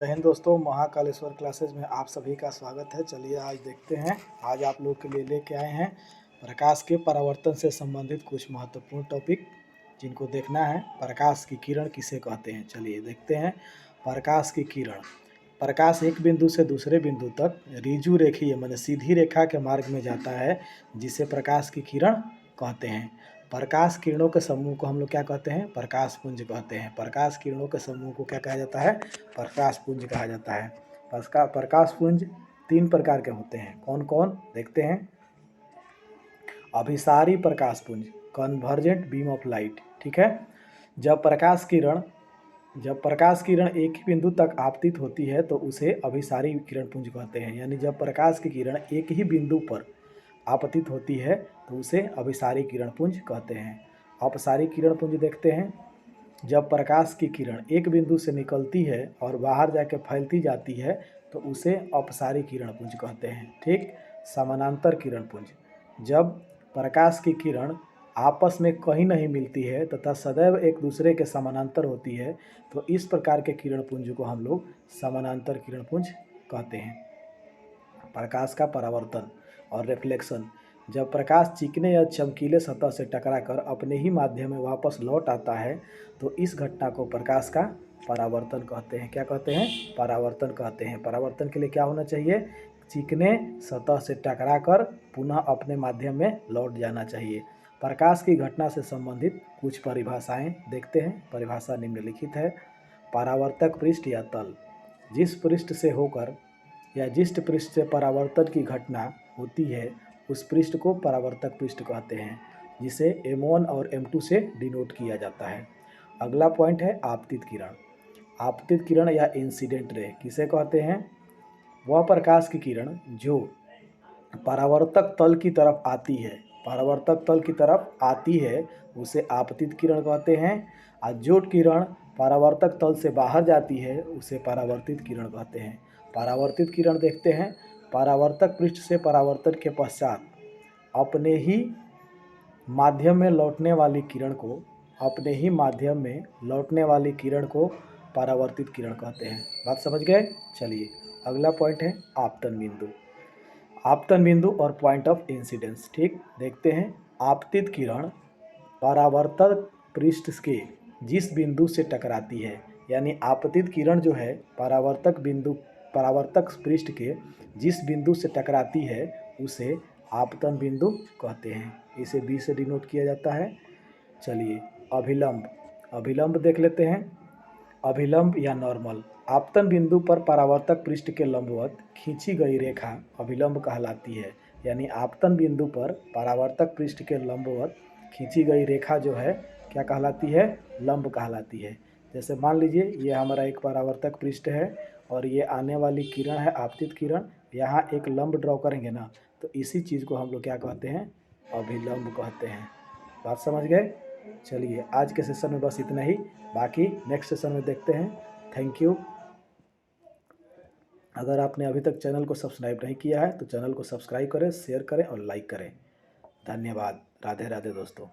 जय हिंद दोस्तों, महाकालेश्वर क्लासेज में आप सभी का स्वागत है। चलिए आज देखते हैं, आज आप लोग के लिए लेके आए हैं प्रकाश के परावर्तन से संबंधित कुछ महत्वपूर्ण टॉपिक, जिनको देखना है। प्रकाश की किरण किसे कहते हैं, चलिए देखते हैं। प्रकाश की किरण, प्रकाश एक बिंदु से दूसरे बिंदु तक ऋजु रेखीय माने सीधी रेखा के मार्ग में जाता है, जिसे प्रकाश की किरण कहते हैं। प्रकाश किरणों के समूह को हम लोग क्या कहते हैं, प्रकाश पुंज कहते हैं। प्रकाश किरणों के समूह को क्या कहा जाता है, प्रकाश पुंज कहा जाता है। प्रकाश पुंज तीन प्रकार के होते हैं, कौन कौन देखते हैं। अभिसारी प्रकाश पुंज, कन्वर्जेंट बीम ऑफ लाइट, ठीक है। जब प्रकाश किरण एक ही बिंदु तक आपतित होती है तो उसे अभिसारी किरण पुंज कहते हैं। यानी जब प्रकाश की किरण एक ही बिंदु पर आपतित होती है तो उसे अभिसारी किरण पुंज कहते हैं। अपसारी किरण पुंज देखते हैं। जब प्रकाश की किरण एक बिंदु से निकलती है और बाहर जाकर फैलती जाती है तो उसे अपसारी किरण पुंज कहते हैं, ठीक। समानांतर किरण पुंज, जब प्रकाश की किरण आपस में कहीं नहीं मिलती है तथा सदैव एक दूसरे के समानांतर होती है तो इस प्रकार के किरण पुंज को हम लोग समानांतर किरण पुंज कहते हैं। प्रकाश का परावर्तन और रिफ्लेक्शन, जब प्रकाश चिकने या चमकीले सतह से टकराकर अपने ही माध्यम में वापस लौट आता है तो इस घटना को प्रकाश का परावर्तन कहते हैं। क्या कहते हैं, परावर्तन कहते हैं। परावर्तन के लिए क्या होना चाहिए, चिकने सतह से टकराकर पुनः अपने माध्यम में लौट जाना चाहिए। प्रकाश की घटना से संबंधित कुछ परिभाषाएं देखते हैं। परिभाषा निम्नलिखित है। परावर्तक पृष्ठ या तल, जिस पृष्ठ से होकर या जिस पृष्ठ से परावर्तन की घटना होती है उस पृष्ठ को परावर्तक पृष्ठ कहते हैं, जिसे M1 और M2 से डिनोट किया जाता है। अगला पॉइंट है आपतित किरण। आपतित किरण या इंसिडेंट रे किसे कहते हैं, वह प्रकाश की किरण जो परावर्तक तल की तरफ आती है, परावर्तक तल की तरफ आती है उसे आपतित किरण कहते हैं। और जो किरण परावर्तक तल से बाहर जाती है उसे परावर्तित किरण कहते हैं। परावर्तित किरण देखते हैं। परावर्तक पृष्ठ से परावर्तन के पश्चात अपने ही माध्यम में लौटने वाली किरण को परावर्तित किरण कहते हैं। बात समझ गए। चलिए अगला पॉइंट है आपतन बिंदु। आपतन बिंदु और पॉइंट ऑफ इंसिडेंस, ठीक देखते हैं। आपतित किरण परावर्तक पृष्ठ के जिस बिंदु से टकराती है, यानी आपतित किरण जो है परावर्तक पृष्ठ के जिस बिंदु से टकराती है उसे आपतन बिंदु कहते हैं। इसे बी से डिनोट किया जाता है। चलिए अभिलंब देख लेते हैं। अभिलंब या नॉर्मल, आपतन बिंदु पर परावर्तक पृष्ठ के लंबवत खींची गई रेखा अभिलंब कहलाती है। यानी आपतन बिंदु पर परावर्तक पृष्ठ के लंबवत खींची गई रेखा जो है क्या कहलाती है, लंब कहलाती है। जैसे मान लीजिए ये हमारा एक परावर्तक पृष्ठ है और ये आने वाली किरण है आपतित किरण, यहाँ एक लंब ड्रॉ करेंगे ना तो इसी चीज़ को हम लोग क्या कहते हैं, अभिलंब कहते हैं। बात समझ गए। चलिए आज के सेशन में बस इतना ही, बाकी नेक्स्ट सेशन में देखते हैं। Thank you. अगर आपने अभी तक चैनल को सब्सक्राइब नहीं किया है तो चैनल को सब्सक्राइब करें, शेयर करें और लाइक करें। धन्यवाद। राधे राधे दोस्तों।